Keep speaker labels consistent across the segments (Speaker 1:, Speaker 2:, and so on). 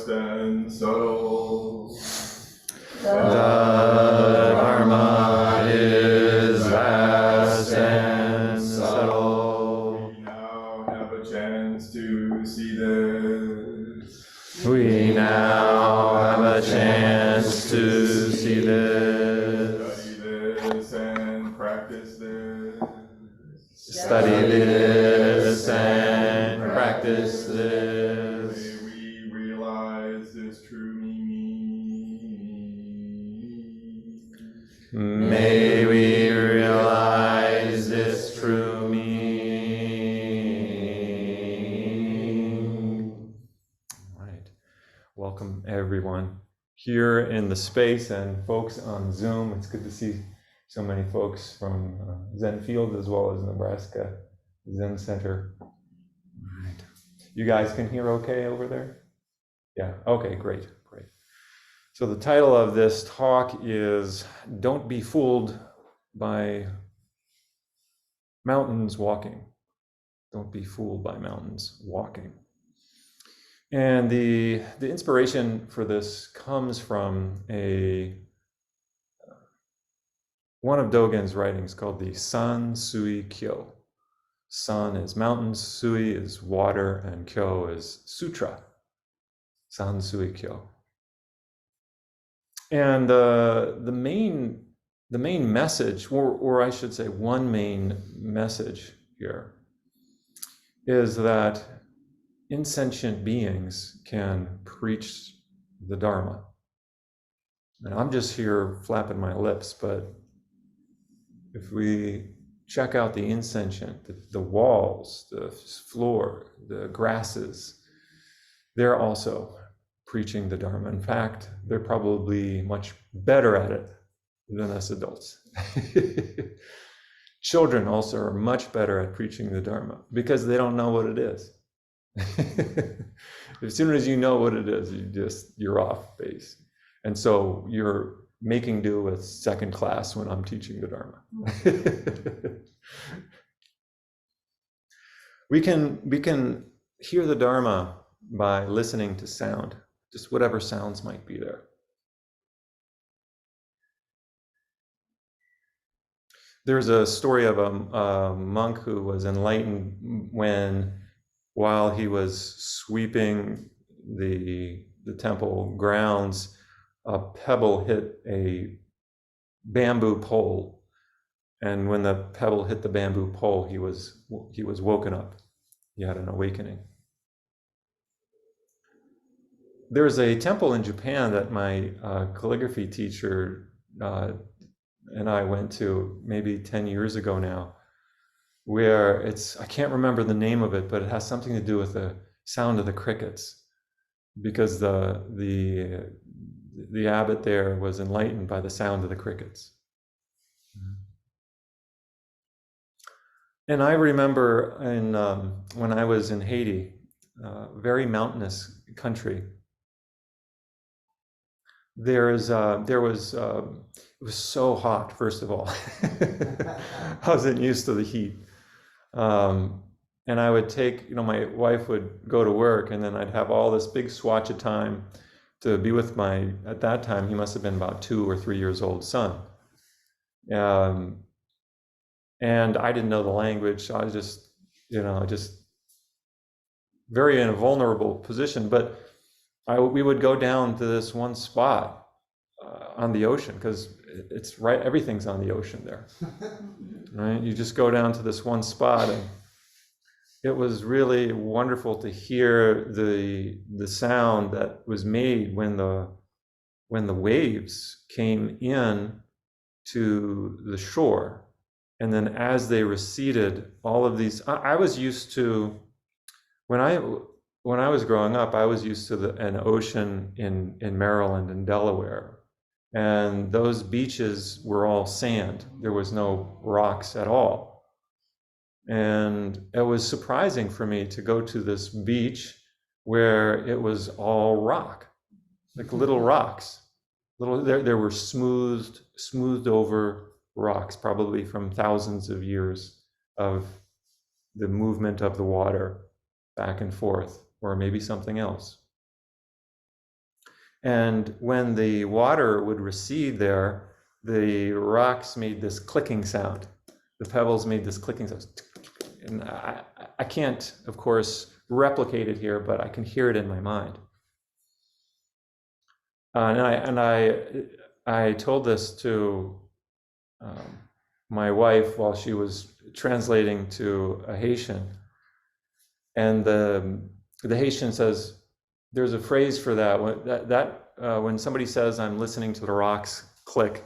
Speaker 1: vast and subtle.
Speaker 2: The Dharma is vast and subtle.
Speaker 1: We now have a chance to see this.
Speaker 2: We now have a chance to see this.
Speaker 1: Study this and practice this.
Speaker 2: Study this and practice this.
Speaker 1: May we realize this true meaning.
Speaker 2: May we realize this true meaning. All right. Welcome, everyone, here in the space and folks on Zoom. It's good to see so many folks from Zen Field as well as Nebraska Zen Center. All right. You guys can hear okay over there? Yeah, okay, great. So the title of this talk is Don't Be Fooled by Mountains Walking. Don't be fooled by mountains walking. And the inspiration for this comes from one of Dogen's writings called the San Sui Kyo. San is mountains, Sui is water, and Kyo is sutra. San Sui Kyo. And the main message, or I should say one main message here, is that insentient beings can preach the Dharma. And I'm just here flapping my lips, but if we check out the insentient, the walls, the floor, the grasses, they're also preaching the Dharma. In fact, they're probably much better at it than us adults. Children also are much better at preaching the Dharma because they don't know what it is. As soon as you know what it is, you're off base. And so you're making do with second class when I'm teaching the Dharma. We can hear the Dharma by listening to sound, just whatever sounds might be there. There's a story of a monk who was enlightened while he was sweeping the temple grounds, a pebble hit a bamboo pole. And when the pebble hit the bamboo pole, he was woken up. He had an awakening. There's a temple in Japan that my calligraphy teacher and I went to maybe 10 years ago now, where I can't remember the name of it, but it has something to do with the sound of the crickets, because the abbot there was enlightened by the sound of the crickets. And I remember when I was in Haiti, very mountainous country, it was so hot, first of all. I wasn't used to the heat. And I would take, my wife would go to work, and then I'd have all this big swatch of time to be with at that time, he must have been about 2 or 3 years old son. And I didn't know the language, so I was just very in a vulnerable position. But we would go down to this one spot on the ocean, because it's right, everything's on the ocean there, right? You just go down to this one spot, and it was really wonderful to hear the sound that was made when the waves came in to the shore, and then as they receded, all of these. I was used to, when I was growing up, I was used to an ocean in Maryland and Delaware, and those beaches were all sand. There was no rocks at all. And it was surprising for me to go to this beach where it was all rock, like little rocks. There were smoothed over rocks, probably from thousands of years of the movement of the water back and forth, or maybe something else. And when the water would recede there, the rocks made this clicking sound. The pebbles made this clicking sound. And I can't, of course, replicate it here, but I can hear it in my mind. And I told this to my wife while she was translating to a Haitian. And the Haitian says, there's a phrase for that. When somebody says, I'm listening to the rocks click,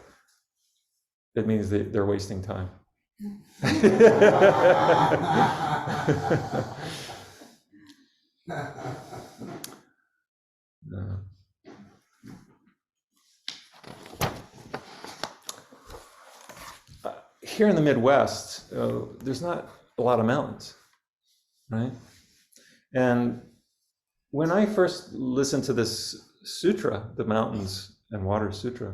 Speaker 2: it means that they're wasting time. Here in the Midwest, there's not a lot of mountains, right? And when I first listened to this sutra, the Mountains and Waters Sutra,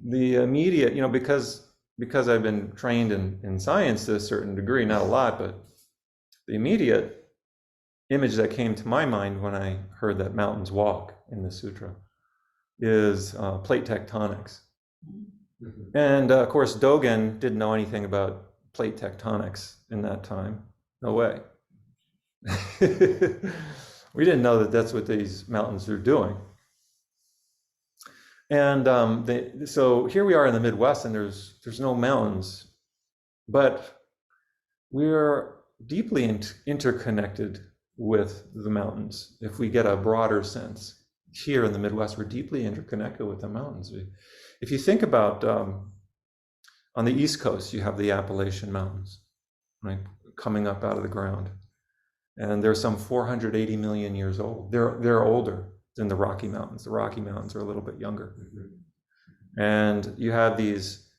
Speaker 2: the immediate, because I've been trained in science to a certain degree, not a lot, but the immediate image that came to my mind when I heard that mountains walk in the sutra is plate tectonics. And of course, Dogen didn't know anything about plate tectonics in that time. No way. We didn't know that that's what these mountains are doing. And so here we are in the Midwest, and there's no mountains, but we're deeply interconnected with the mountains. If we get a broader sense, here in the Midwest, we're deeply interconnected with the mountains. If you think about on the East Coast, you have the Appalachian Mountains, right, coming up out of the ground. And they're some 480 million years old. They're older than the Rocky Mountains. The Rocky Mountains are a little bit younger. And you have these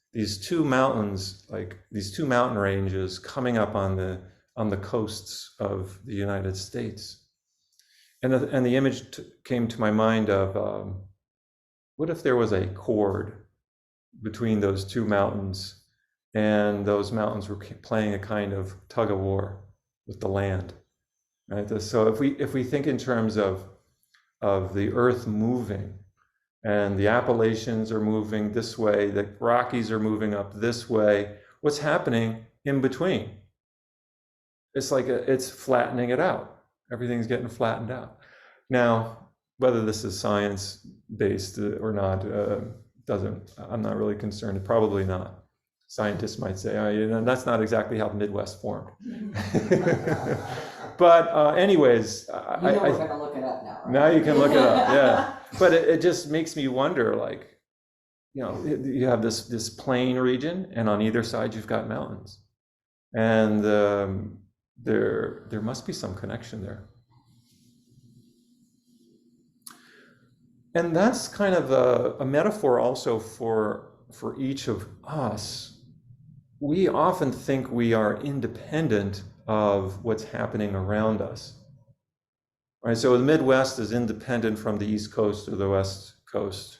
Speaker 2: two mountains, like these two mountain ranges coming up on the coasts of the United States. And the image came to my mind of what if there was a cord between those two mountains, and those mountains were playing a kind of tug of war with the land. Right? So if we think in terms of the earth moving, and the Appalachians are moving this way, the Rockies are moving up this way, what's happening in between? It's like it's flattening it out. Everything's getting flattened out. Now, whether this is science-based or not, I'm not really concerned. Probably not. Scientists might say, oh, that's not exactly how the Midwest formed. But anyways,
Speaker 3: we're going to look it up now. Right?
Speaker 2: Now you can look it up, yeah. But it just makes me wonder, like, you have this plain region, and on either side you've got mountains, and there must be some connection there. And that's kind of a metaphor also for each of us. We often think we are independent of what's happening around us. Right? So the Midwest is independent from the East Coast or the West Coast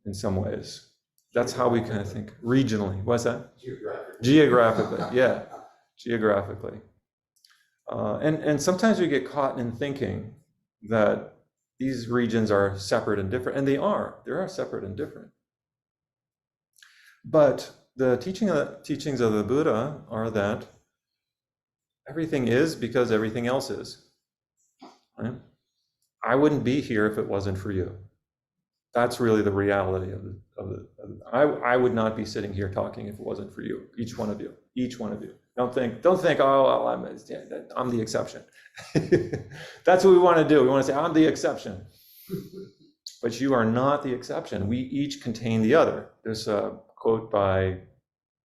Speaker 2: in some ways. That's how we kind of think regionally. What's that? Geographically, yeah, geographically. And sometimes we get caught in thinking that these regions are separate and different, and they are separate and different. But the teachings of the Buddha are that everything is because everything else is. Right? I wouldn't be here if it wasn't for you. That's really the reality of the. I would not be sitting here talking if it wasn't for you. Each one of you. Don't think. Oh, I'm the exception. That's what we want to do. We want to say I'm the exception. But you are not the exception. We each contain the other. There's a quote by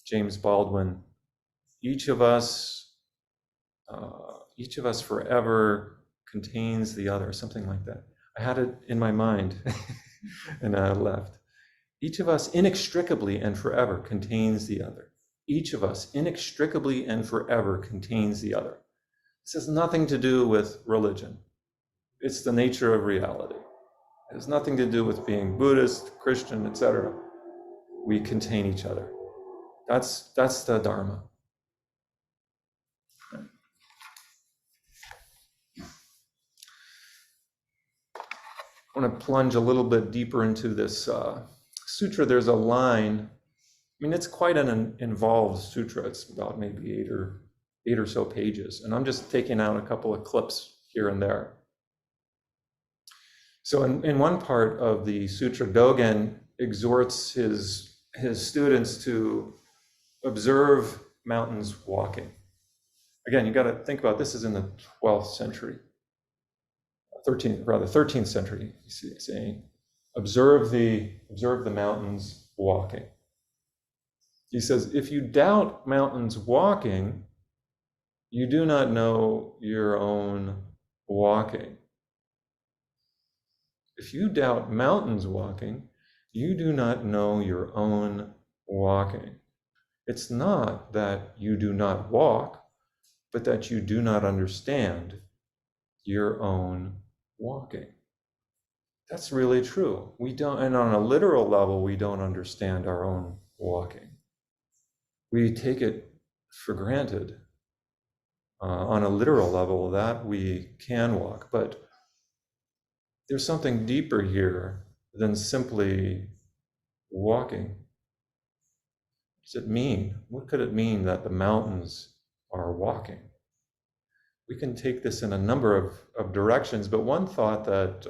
Speaker 2: James Baldwin. Each of us forever contains the other, something like that. I had it in my mind and I left. Each of us inextricably and forever contains the other. Each of us inextricably and forever contains the other. This has nothing to do with religion. It's the nature of reality. It has nothing to do with being Buddhist, Christian, etc. We contain each other. That's the Dharma. I want to plunge a little bit deeper into this sutra. There's a line. I mean, it's quite an involved sutra. It's about maybe eight or so pages, and I'm just taking out a couple of clips here and there. So in one part of the sutra, Dogen exhorts his students to observe mountains walking. Again, you got to think about this is in the 12th century, 13th century. He's saying, observe the mountains walking. He says, if you doubt mountains walking, you do not know your own walking. If you doubt mountains walking, you do not know your own walking. It's not that you do not walk, but that you do not understand your own walking. That's really true. We don't, and on a literal level, we don't understand our own walking. We take it for granted. On a literal level, that we can walk, but there's something deeper here than simply walking. What does it mean? What could it mean that the mountains are walking? We can take this in a number of directions, but one thought that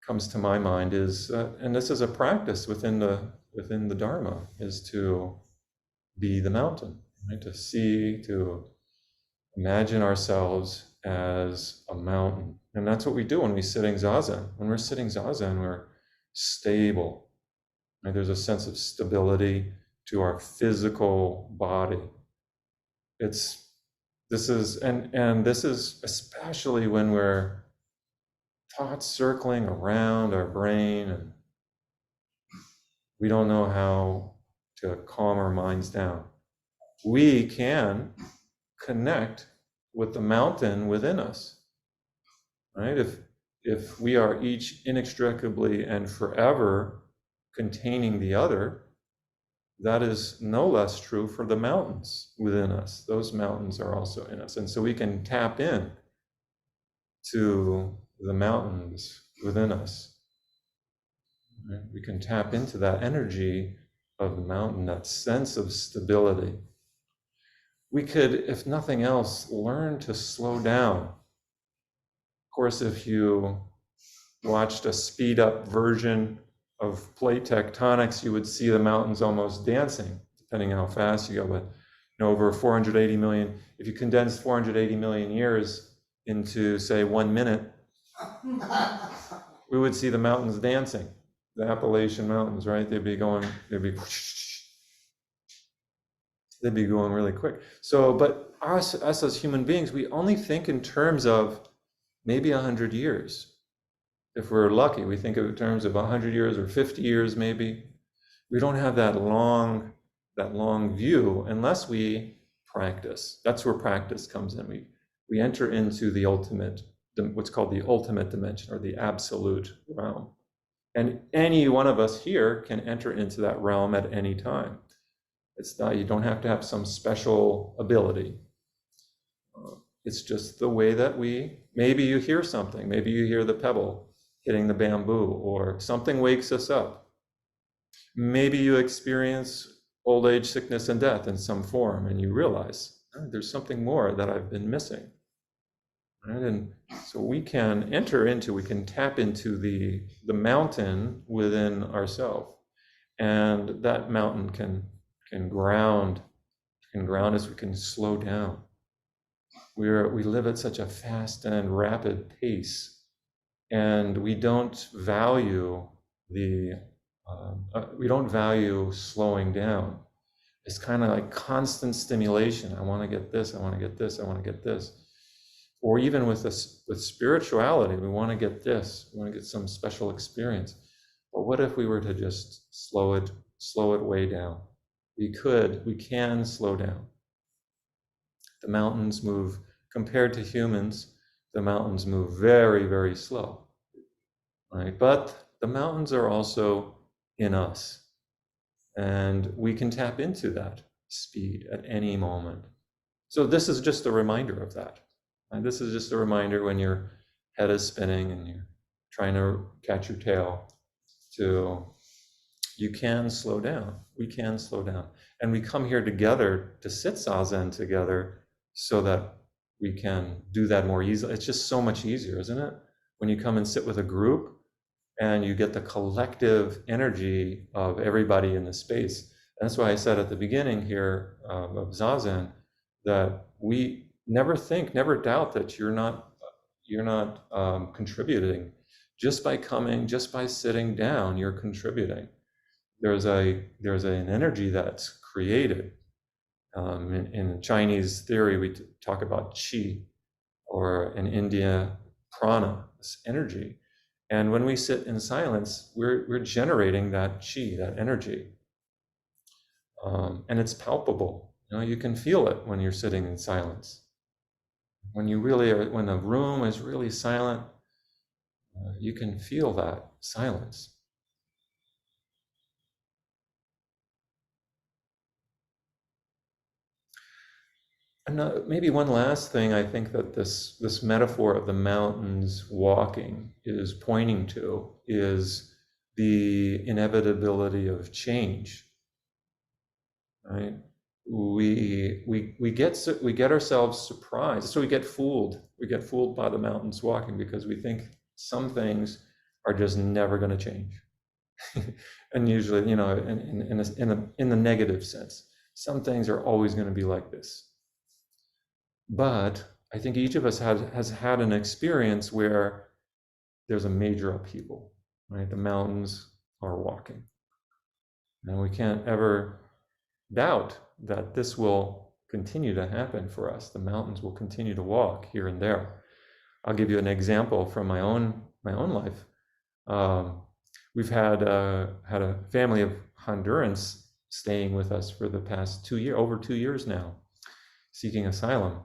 Speaker 2: comes to my mind is, and this is a practice within the Dharma, is to be the mountain, right? To see, to imagine ourselves as a mountain. And that's what we do when we're sitting Zazen. When we're sitting Zazen, we're stable. Right? There's a sense of stability to our physical body. This is especially when we're thoughts circling around our brain and we don't know how to calm our minds down. We can connect with the mountain within us, right? If we are each inextricably and forever containing the other, that is no less true for the mountains within us. Those mountains are also in us. And so we can tap in to the mountains within us. Right? We can tap into that energy of the mountain, that sense of stability. We could, if nothing else, learn to slow down. Of course, if you watched a speed up version of plate tectonics, you would see the mountains almost dancing, depending on how fast you go. But over 480 million, if you condense 480 million years into, say, 1 minute, we would see the mountains dancing, the Appalachian Mountains, right? They'd be going really quick. So, but us as human beings, we only think in terms of maybe 100 years. If we're lucky, we think of in terms of 100 years or 50 years, maybe. We don't have that long view unless we practice. That's where practice comes in. We enter into the ultimate, what's called the ultimate dimension, or the absolute realm. And any one of us here can enter into that realm at any time. It's not, you don't have to have some special ability. It's just the way that maybe you hear something, maybe you hear the pebble hitting the bamboo, or something wakes us up. Maybe you experience old age, sickness, and death in some form, and you realize, there's something more that I've been missing. Right? And so we can tap into the mountain within ourselves, and that mountain can ground us. We can slow down. We live at such a fast and rapid pace, and we don't value slowing down. It's kind of like constant stimulation. I want to get this. I want to get this. I want to get this. Or even with spirituality, we want to get this. We want to get some special experience. But what if we were to just slow it way down? We can slow down. The mountains move, compared to humans, the mountains move very, very slow, right? But the mountains are also in us, and we can tap into that speed at any moment. So this is just a reminder of that. And this is just a reminder when you're head is spinning and you're trying to catch your tail, to you can slow down. We can slow down. And we come here together to sit Zazen together so that we can do that more easily. It's just so much easier, isn't it? When you come and sit with a group and you get the collective energy of everybody in the space. That's why I said at the beginning here of Zazen that we never doubt that you're not contributing. Just by coming, just by sitting down, you're contributing. There's an energy that's created. In Chinese theory, we talk about qi, or in India, prana, this energy. And when we sit in silence, we're generating that qi, that energy. And it's palpable. You can feel it when you're sitting in silence. When you really are, when the room is really silent, you can feel that silence. And maybe one last thing I think that this metaphor of the mountains walking is pointing to is the inevitability of change. Right? We get ourselves surprised. So we get fooled. We get fooled by the mountains walking because we think some things are just never going to change. And usually, in the negative sense, some things are always going to be like this. But I think each of us has had an experience where there's a major upheaval, right? The mountains are walking. And we can't ever doubt that this will continue to happen for us. The mountains will continue to walk here and there. I'll give you an example from my own life. We've had a family of Hondurans staying with us for the past over 2 years now, seeking asylum.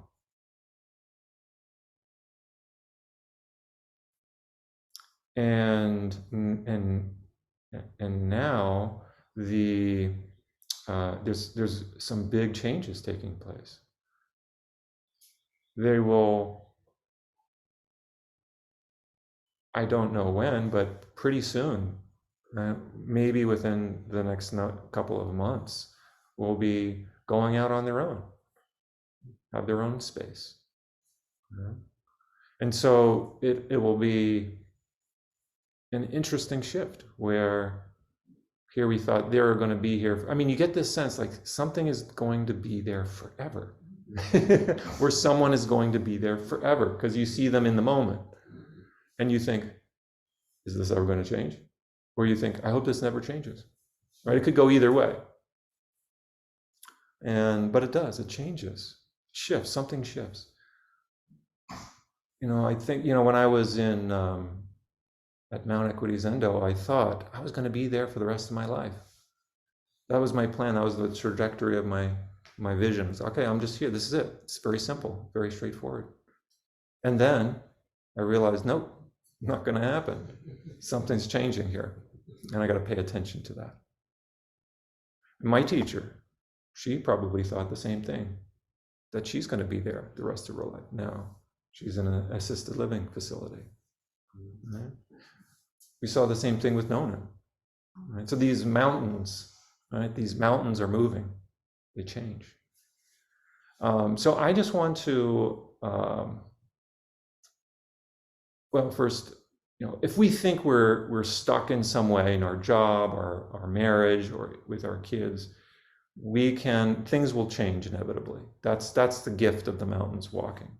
Speaker 2: And now there's some big changes taking place. They will, I don't know when, but pretty soon, maybe within the next couple of months, will be going out on their own, have their own space. And so it will be an interesting shift where here we thought they were going to be here. I mean, you get this sense like something is going to be there forever, where someone is going to be there forever because you see them in the moment and you think, is this ever going to change? Or you think, I hope this never changes, right? It could go either way. But it does, it changes, shifts, something shifts. I think, when I was at Mount Equity Zendo, I thought I was going to be there for the rest of my life. That was my plan. That was the trajectory of my vision. It's okay, I'm just here. This is it. It's very simple, very straightforward. And then I realized, nope, not going to happen. Something's changing here, and I got to pay attention to that. My teacher, she probably thought the same thing, that she's going to be there the rest of her life. Now she's in an assisted living facility. Right? We saw the same thing with Nona. Right? So these mountains, right? These mountains are moving. They change. So I just want to, first, if we think we're stuck in some way in our job, our marriage, or with our kids, things will change inevitably. That's the gift of the mountains walking.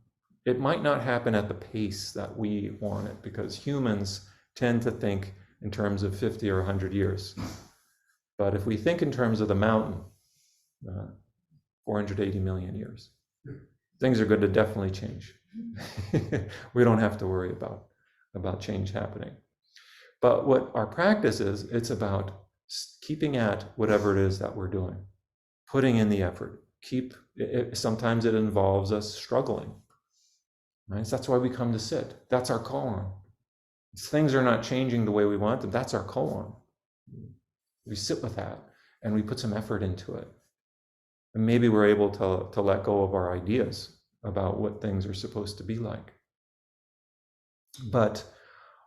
Speaker 2: It might not happen at the pace that we want it because humans tend to think in terms of 50 or 100 years. But if we think in terms of the mountain, 480 million years, things are going to definitely change. We don't have to worry about change happening. But what our practice is, it's about keeping at whatever it is that we're doing, putting in the effort. Sometimes it involves us struggling. Right? So that's why we come to sit. That's our koan. Things are not changing the way we want them. That's our koan. We sit with that and we put some effort into it. And maybe we're able to let go of our ideas about what things are supposed to be like. But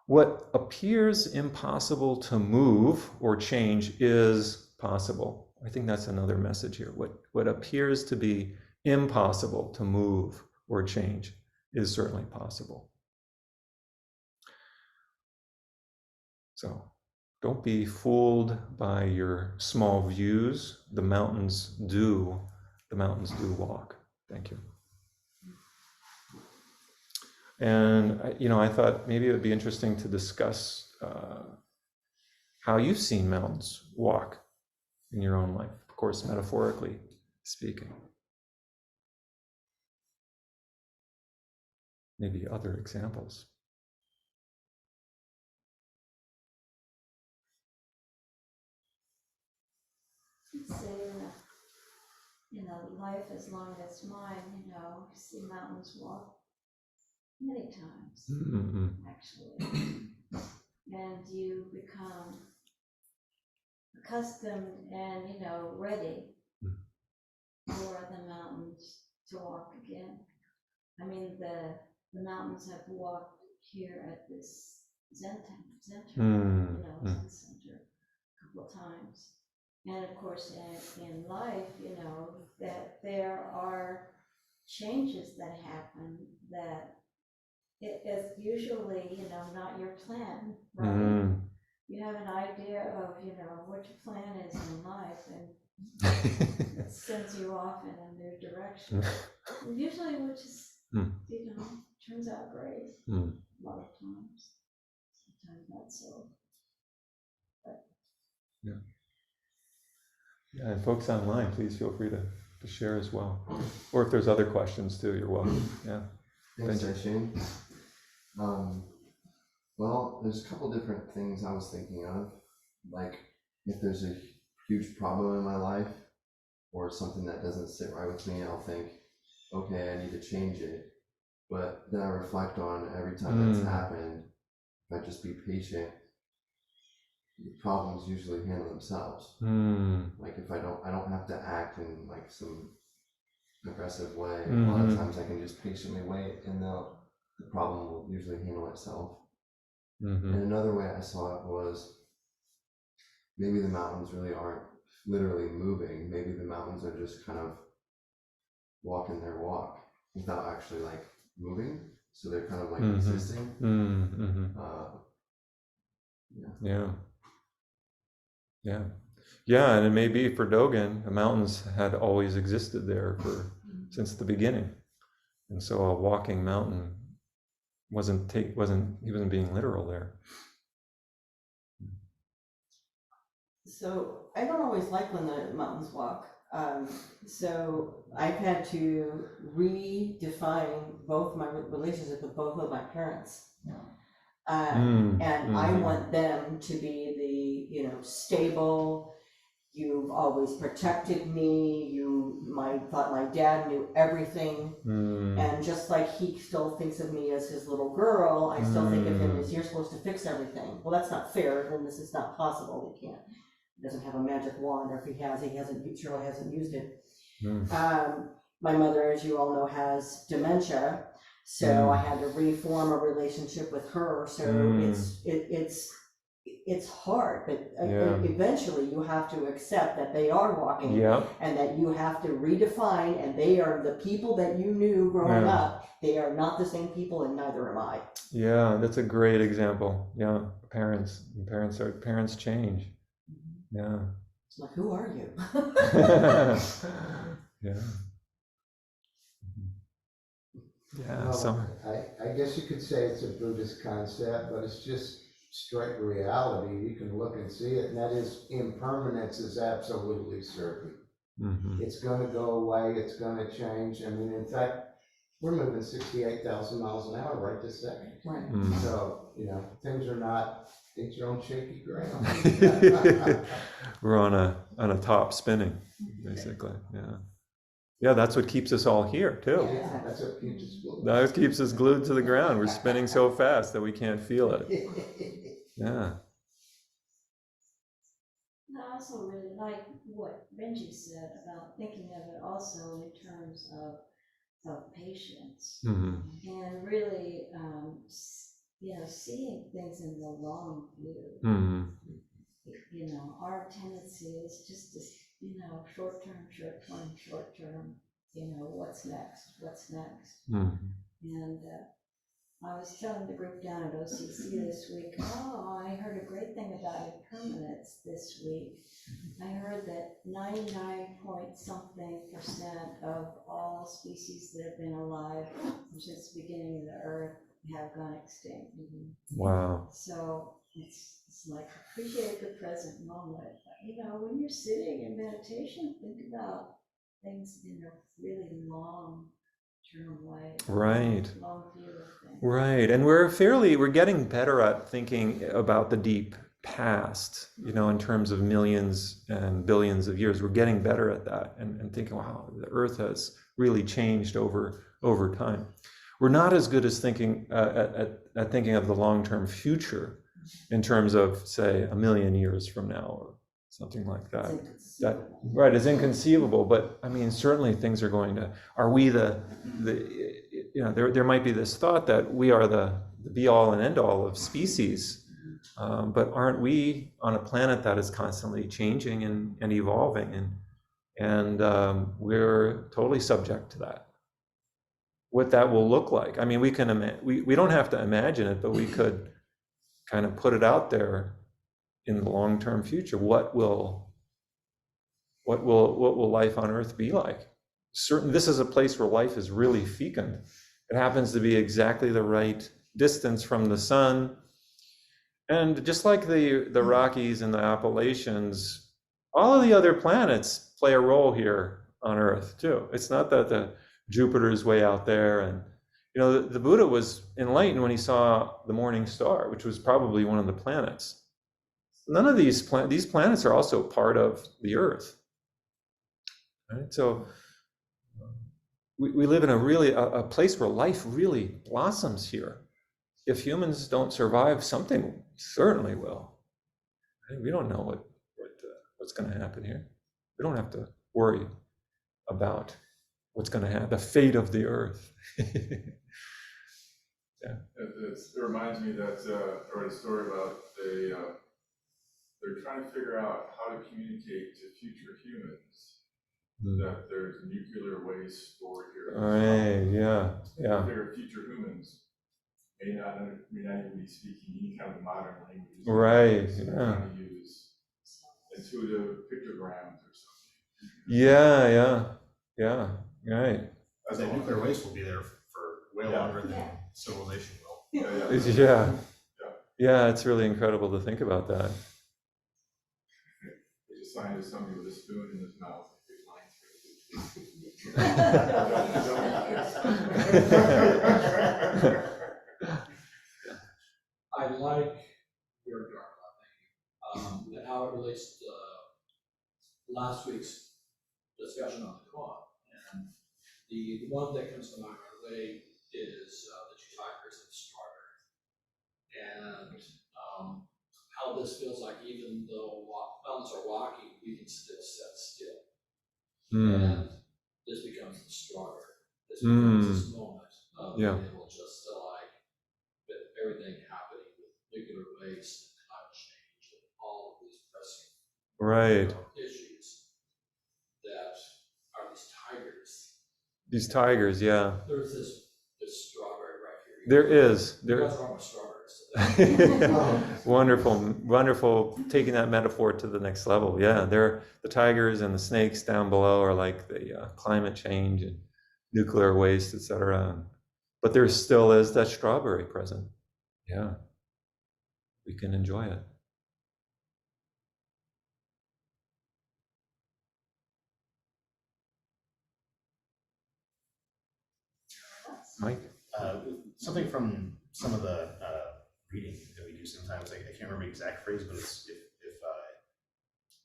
Speaker 2: what appears impossible to move or change is possible. I think that's another message here. What appears to be impossible to move or change is certainly possible. So don't be fooled by your small views. The mountains do walk. Thank you. And I thought maybe it would be interesting to discuss how you've seen mountains walk in your own life, of course, metaphorically speaking. Maybe other examples.
Speaker 4: I'd say in a life as long as mine, you see mountains walk many times,
Speaker 2: Mm-hmm.
Speaker 4: actually. And you become accustomed and, ready for the mountains to walk again. I mean, the mountains have walked here at this Zen Center, Zen Center a couple of times. And of course, in life, that there are changes that happen that it is usually, not your plan, right?
Speaker 2: Mm.
Speaker 4: You have an idea of, what your plan is in life, and it sends you off in a new direction. Usually, which is, turns out great a lot of times. Sometimes not so. But
Speaker 2: Yeah, and folks online, please feel free to share as well. Or if there's other questions too, you're welcome. Yeah.
Speaker 5: Thanks, Daishin. Well, there's a couple different things I was thinking of. Like, if there's a huge problem in my life or something that doesn't sit right with me, I'll think, okay, I need to change it. But then I reflect on every time that's happened, if I just be patient, the problems usually handle themselves. Like if I don't have to act in like some aggressive way. A lot of times I can just patiently wait, and the problem will usually handle itself. And another way I saw it was maybe the mountains really aren't literally moving. Maybe the mountains are just kind of walking their walk without actually like moving. So they're kind of like existing.
Speaker 2: Yeah, and it may be for Dogen, the mountains had always existed there since the beginning, and so a walking mountain he wasn't being literal there.
Speaker 3: So I don't always like when the mountains walk. So I've had to redefine both my relationship with both of my parents. And I want them to be the, stable. You've always protected me. Thought my dad knew everything. And just like he still thinks of me as his little girl, I still think of him as you're supposed to fix everything. Well, that's not fair. Then this is not possible. He can't. He doesn't have a magic wand, or if he surely hasn't used it. My mother, as you all know, has dementia, so I had to reform a relationship with her. So it's hard, but eventually you have to accept that they are walking, and that you have to redefine, and they are the people that you knew growing up. They are not the same people, and neither am I.
Speaker 2: Yeah, that's a great example. Yeah, parents change. Yeah.
Speaker 3: It's like, who are you?
Speaker 2: Yeah. Yeah.
Speaker 6: Well, I guess you could say it's a Buddhist concept, but it's just straight reality. You can look and see it, and that is impermanence is absolutely certain. It's going to go away. It's going to change. I mean, in fact, we're moving 68,000 miles an hour right this second.
Speaker 3: Right.
Speaker 6: So, things are on shaky ground.
Speaker 2: We're on a top spinning, basically. Yeah, that's what keeps us all here too.
Speaker 6: Yeah, that's what keeps us glued.
Speaker 2: That keeps us glued to the ground. We're spinning so fast that we can't feel it. Yeah.
Speaker 4: I also really like what Benji said about thinking of it also in terms of patience, and really seeing things in the long view.
Speaker 2: Mm-hmm.
Speaker 4: Our tendency is just to, short term, what's next?
Speaker 2: Mm-hmm.
Speaker 4: And I was telling the group down at OCC this week, I heard a great thing about impermanence this week. I heard that 99 point something % of all species that have been alive since the beginning of the earth have gone extinct.
Speaker 2: Wow.
Speaker 4: So it's like appreciate the present moment. When you're sitting in meditation, think about things in a really long term way.
Speaker 2: Right.
Speaker 4: Long view of things.
Speaker 2: Right. And we're getting better at thinking about the deep past, in terms of millions and billions of years. We're getting better at that and thinking, wow, the earth has really changed over time. We're not as good as thinking at thinking of the long-term future in terms of, say, 1 million years from now or something like that. Right, it's inconceivable, but I mean, certainly things are going to, are we there might be this thought that we are the be all and end all of species, but aren't we on a planet that is constantly changing and evolving, and we're totally subject to that. What that will look like. I mean, we don't have to imagine it, but we could kind of put it out there in the long-term future. What will life on Earth be like? This is a place where life is really fecund. It happens to be exactly the right distance from the sun. And just like the Rockies and the Appalachians, all of the other planets play a role here on Earth too. It's not that the Jupiter's way out there, and the Buddha was enlightened when he saw the morning star, which was probably one of the planets. None of these planets are also part of the Earth, right? So we live in a place where life really blossoms here. If humans don't survive, something certainly will. Right? We don't know what's going to happen here. We don't have to worry about what's going to happen, the fate of the Earth. Yeah.
Speaker 1: It reminds me that I read a story about they're trying to figure out how to communicate to future humans that there's nuclear waste stored here.
Speaker 2: Right. Yeah.
Speaker 1: Figure future humans may not even be speaking any kind of modern language.
Speaker 2: Right.
Speaker 1: So they're trying to use intuitive pictograms or something.
Speaker 2: Yeah. Right.
Speaker 7: Because that nuclear waste will be there for way longer than civilization will.
Speaker 2: Yeah, it's really incredible to think about that.
Speaker 1: There's a scientist, somebody with a spoon in his mouth.
Speaker 8: I like your Dharma thing, and how it relates to last week's discussion on the koan. And the one that comes to mind right away is the two tigers and strawberry. And how this feels like even though mountains are walking, we can still sit still. And this becomes the strawberry. This becomes this moment of being able just to with everything happening with nuclear waste and climate change and all of these pressing issues that are these tigers.
Speaker 2: These tigers, yeah.
Speaker 8: There's this strawberry right here.
Speaker 2: There is.
Speaker 8: What's wrong with strawberries?
Speaker 2: Wonderful taking that metaphor to the next level. Yeah, the tigers and the snakes down below are like the climate change and nuclear waste, etc. But there still is that strawberry present. Yeah, we can enjoy it. Mike?
Speaker 7: Something from some of the reading that we do sometimes, I can't remember the exact phrase, but it's if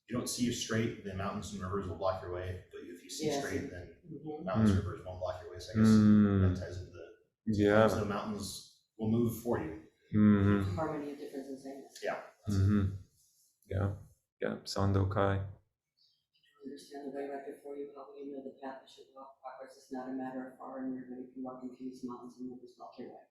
Speaker 7: you don't see straight, then mountains and rivers will block your way. But if you see straight, then mountains and rivers won't block your way. So I guess that ties into the mountains will move for you.
Speaker 3: Harmony of difference in sameness.
Speaker 2: Yeah. Sandokai.
Speaker 3: Understand the way right before you, how will you know the path that should walk backwards? It's not a matter of far and near, but if you walk into these mountains and rivers block your way.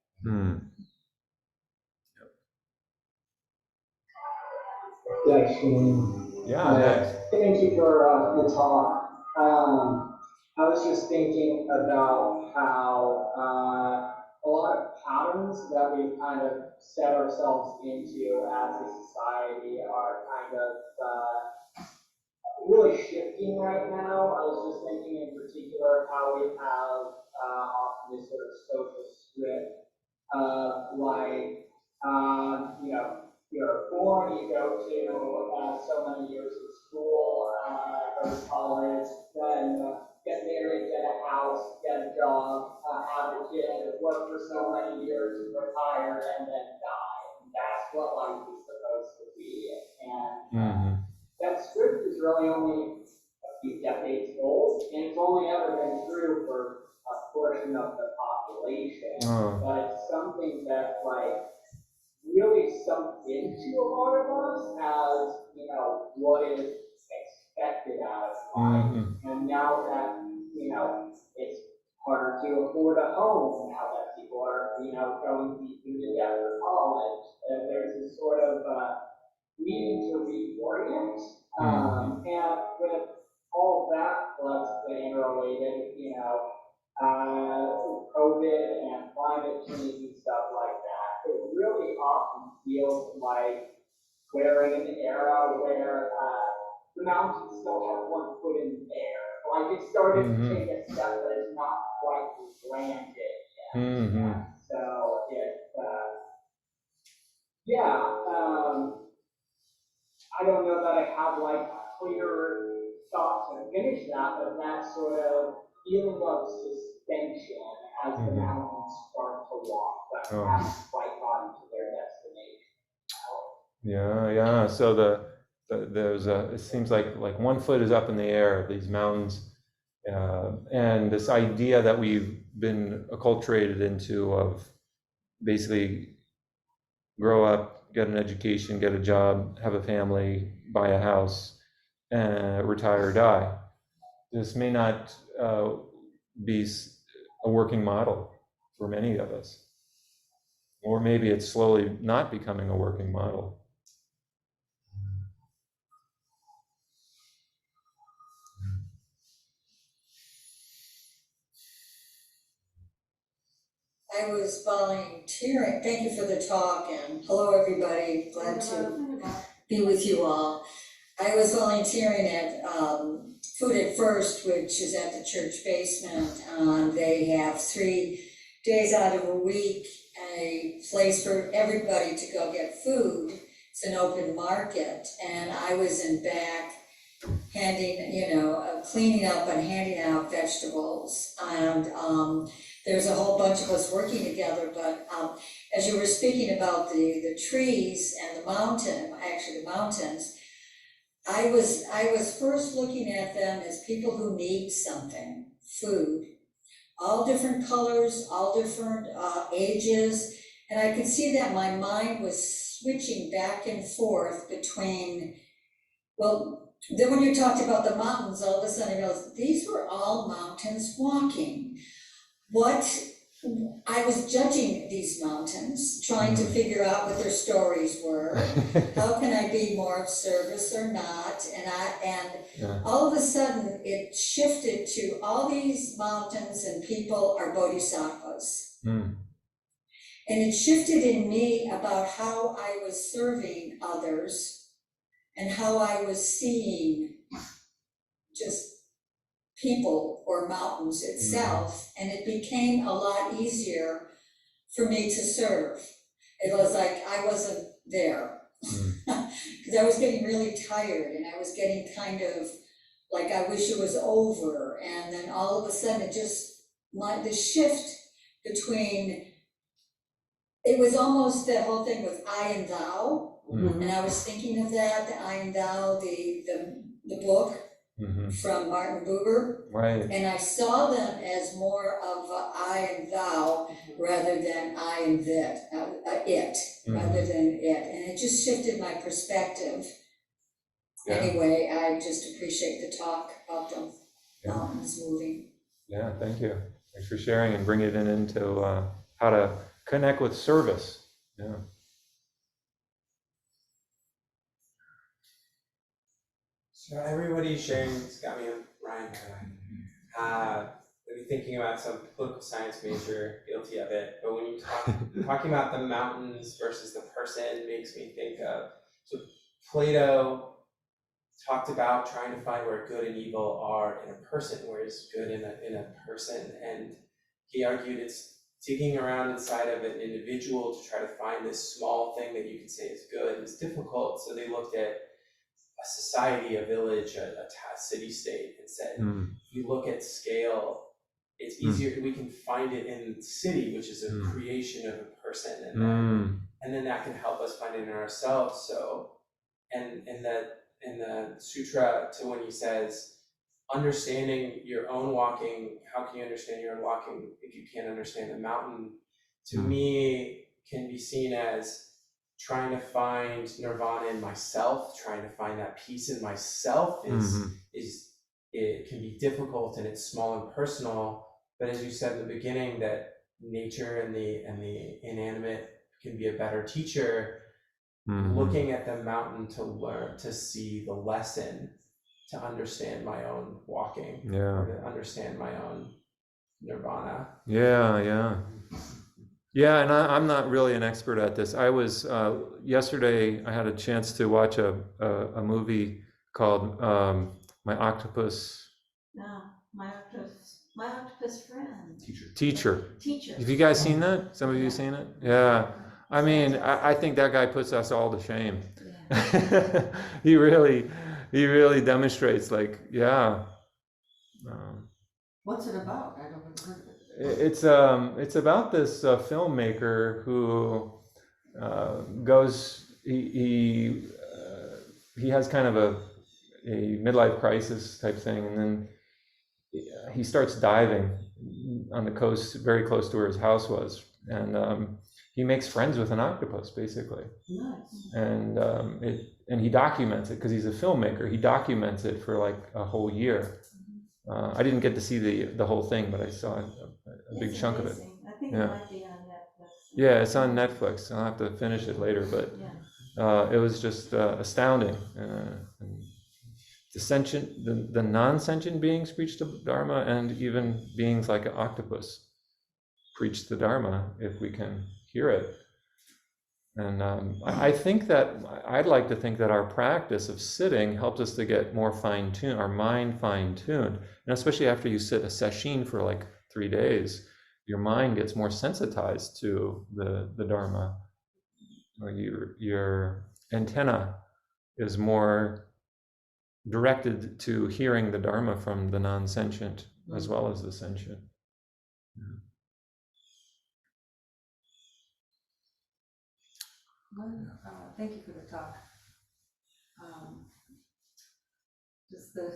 Speaker 9: Daishin.
Speaker 2: Yeah, next.
Speaker 9: Thank you for the talk. I was just thinking about how a lot of patterns that we've kind of set ourselves into as a society are kind of really shifting right now. I was just thinking in particular how we have often this sort of social script of like, you know, you're born, you go to so many years of school, go to college, then get married, get a house, get a job, have a kid, work for so many years, retire, and then die. And that's what life is supposed to be. And that script is really only a few decades old, and it's only ever been true for a portion of the population. But it's something that like really sunk into a lot of us as, you know, what is expected out of life. And now that, you know, it's harder to afford a home, now that people are, you know, going deep into debt for college, there's this sort of needing to reorient. And with all that, let's say, interrelated, you know, COVID and climate change and stuff like that, it really often feels like we're in an era where the mountains still have one foot in the air. Like it's started to take a step, but it's not quite landed yet. So it's, I don't know that I have like clear thoughts to finish that, but that sort of feeling of suspension as the mountains start to walk, but haven't quite gotten to their destination.
Speaker 2: Yeah. So there's it seems like 1 foot is up in the air of these mountains, and this idea that we've been acculturated into of basically grow up, get an education, get a job, have a family, buy a house, retire, die. This may not be a working model for many of us. Or maybe it's slowly not becoming a working model.
Speaker 10: I was volunteering. Thank you for the talk, and hello everybody. Glad to be with you all. I was volunteering at Food at First, which is at the church basement. They have 3 days out of a week, a place for everybody to go get food. It's an open market, and I was in back handing, cleaning up and handing out vegetables. And there's a whole bunch of us working together, but as you were speaking about the trees and the mountains, I was first looking at them as people who need something, food, all different colors, all different ages, and I could see that my mind was switching back and forth between, then when you talked about the mountains, all of a sudden I realized these were all mountains walking. I was judging these mountains, trying to figure out what their stories were. How can I be more of service or not? And all of a sudden it shifted to all these mountains and people are bodhisattvas. And it shifted in me about how I was serving others and how I was seeing just people or mountains itself, and it became a lot easier for me to serve. It was like I wasn't there because I was getting really tired and I was getting kind of like I wish it was over, and then all of a sudden it just the shift between, it was almost that whole thing with I and thou, and I was thinking of that, the I and thou, the book from Martin Buber,
Speaker 2: right?
Speaker 10: And I saw them as more of I and thou rather than I and it, rather than it, and it just shifted my perspective. Anyway, I just appreciate the talk about the mountains moving.
Speaker 2: Yeah, thank you. Thanks for sharing and bringing it into how to connect with service. Yeah.
Speaker 11: So everybody sharing, it's got me, Ryan, maybe thinking about some political science major, guilty of it, but when you talking about the mountains versus the person makes me think of, so Plato talked about trying to find where good and evil are in a person, where is good in a person, and he argued it's digging around inside of an individual to try to find this small thing that you could say is good is difficult, so they looked at a society, a village, a city-state, and said, if you look at scale, it's easier, we can find it in the city, which is a creation of a person, and then that can help us find it in ourselves. So, and in the sutra, to when he says, understanding your own walking, how can you understand your own walking if you can't understand the mountain? To me, can be seen as trying to find nirvana in myself, trying to find that peace in myself is it can be difficult, and it's small and personal. But as you said in the beginning, that nature and the inanimate can be a better teacher. Looking at the mountain to learn, to see the lesson, to understand my own walking, or to understand my own nirvana.
Speaker 2: Yeah, and I'm not really an expert at this. I was, yesterday I had a chance to watch a movie called My Octopus
Speaker 4: Friend.
Speaker 2: Teacher.
Speaker 4: Teacher.
Speaker 2: Have you guys seen that? Some of you seen it? Yeah. I mean, I think that guy puts us all to shame. Yeah. He really demonstrates, like,
Speaker 3: What's it about? I don't remember it.
Speaker 2: It's about this filmmaker who goes. He has kind of a midlife crisis type thing, and then he starts diving on the coast, very close to where his house was, and he makes friends with an octopus, basically.
Speaker 3: Nice.
Speaker 2: And he documents it because he's a filmmaker. He documents it for like a whole year. I didn't get to see the whole thing, but I saw a big chunk of it.
Speaker 4: I think it might be on Netflix.
Speaker 2: Yeah, it's on Netflix. I'll have to finish it later, but it was just astounding. The non-sentient beings preach the Dharma, and even beings like an octopus preach the Dharma if we can hear it. And I think that, I'd like to think that our practice of sitting helps us to get more fine-tuned, our mind fine-tuned. And especially after you sit a sesshin for like 3 days, your mind gets more sensitized to the Dharma. Your antenna is more directed to hearing the Dharma from the non-sentient as well as the sentient.
Speaker 12: Thank you for the talk. Does the,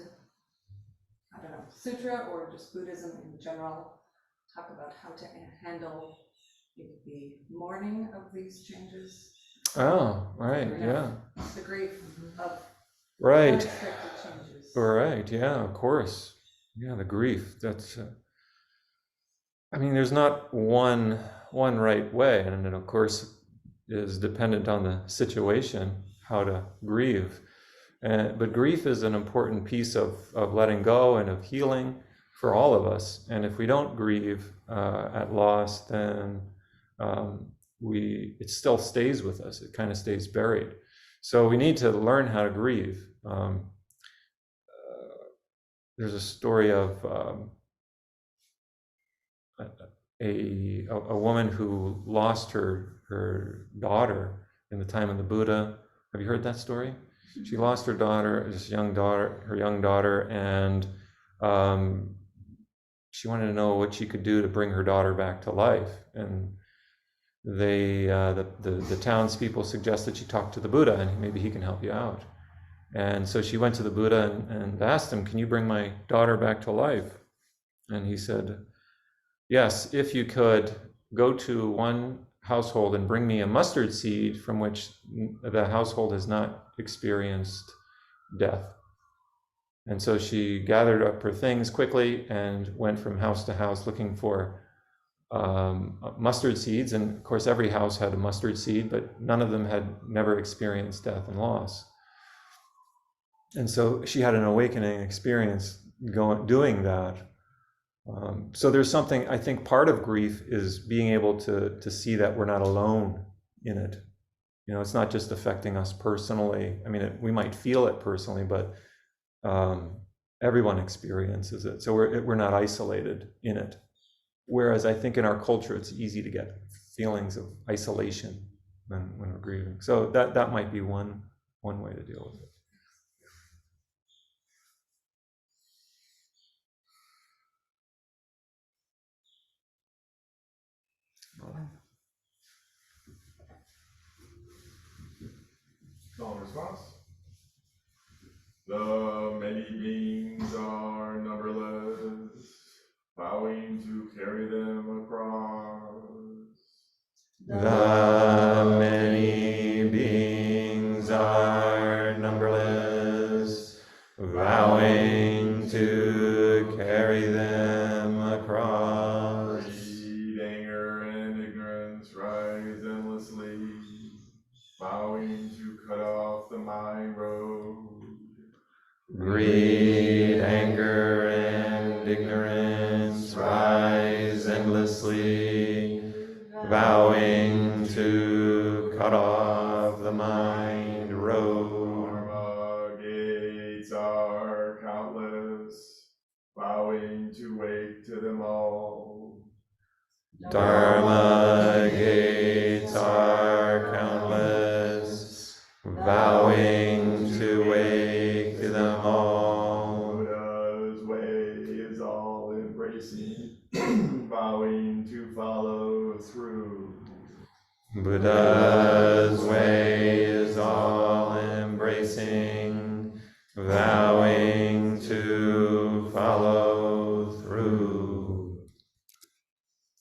Speaker 12: I don't know, sutra or just Buddhism in general talk about how to handle the mourning of these changes?
Speaker 2: Oh, right, yeah.
Speaker 12: The grief of
Speaker 2: right.
Speaker 12: unexpected changes.
Speaker 2: Right, yeah, of course. Yeah, the grief, that's, I mean, there's not one right way, and it, of course, is dependent on the situation, how to grieve. But grief is an important piece of letting go and of healing for all of us. And if we don't grieve at loss, then it still stays with us. It kind of stays buried. So we need to learn how to grieve. There's a story of a woman who lost her daughter in the time of the Buddha. Have you heard that story? She lost her daughter, her young daughter, and she wanted to know what she could do to bring her daughter back to life. And the townspeople suggested she talk to the Buddha, and maybe he can help you out. And so she went to the Buddha and asked him, "Can you bring my daughter back to life?" And he said, "Yes, if you could go to one household and bring me a mustard seed from which the household has not experienced death." And so she gathered up her things quickly and went from house to house looking for mustard seeds. And of course, every house had a mustard seed, but none of them had never experienced death and loss. And so she had an awakening experience doing that. So there's something, I think part of grief is being able to see that we're not alone in it. You know, it's not just affecting us personally. I mean, we might feel it personally, but everyone experiences it. So we're not isolated in it. Whereas I think in our culture, it's easy to get feelings of isolation when we're grieving. So that might be one way to deal with it.
Speaker 1: Call and response. The many beings are numberless, vowing to carry them across.
Speaker 2: The many beings are numberless, vowing to carry them across.
Speaker 1: Greed, anger, and ignorance rise endlessly, vowing to cut off the mind road.
Speaker 2: Greed, anger, and ignorance rise endlessly, vowing to cut off the mind road.
Speaker 1: Dharma gates are countless, vowing to wake to them all.
Speaker 2: Dharma gates are countless, vowing to wake to them all.
Speaker 1: Buddha's way is all embracing, vowing to follow through.
Speaker 2: Buddha's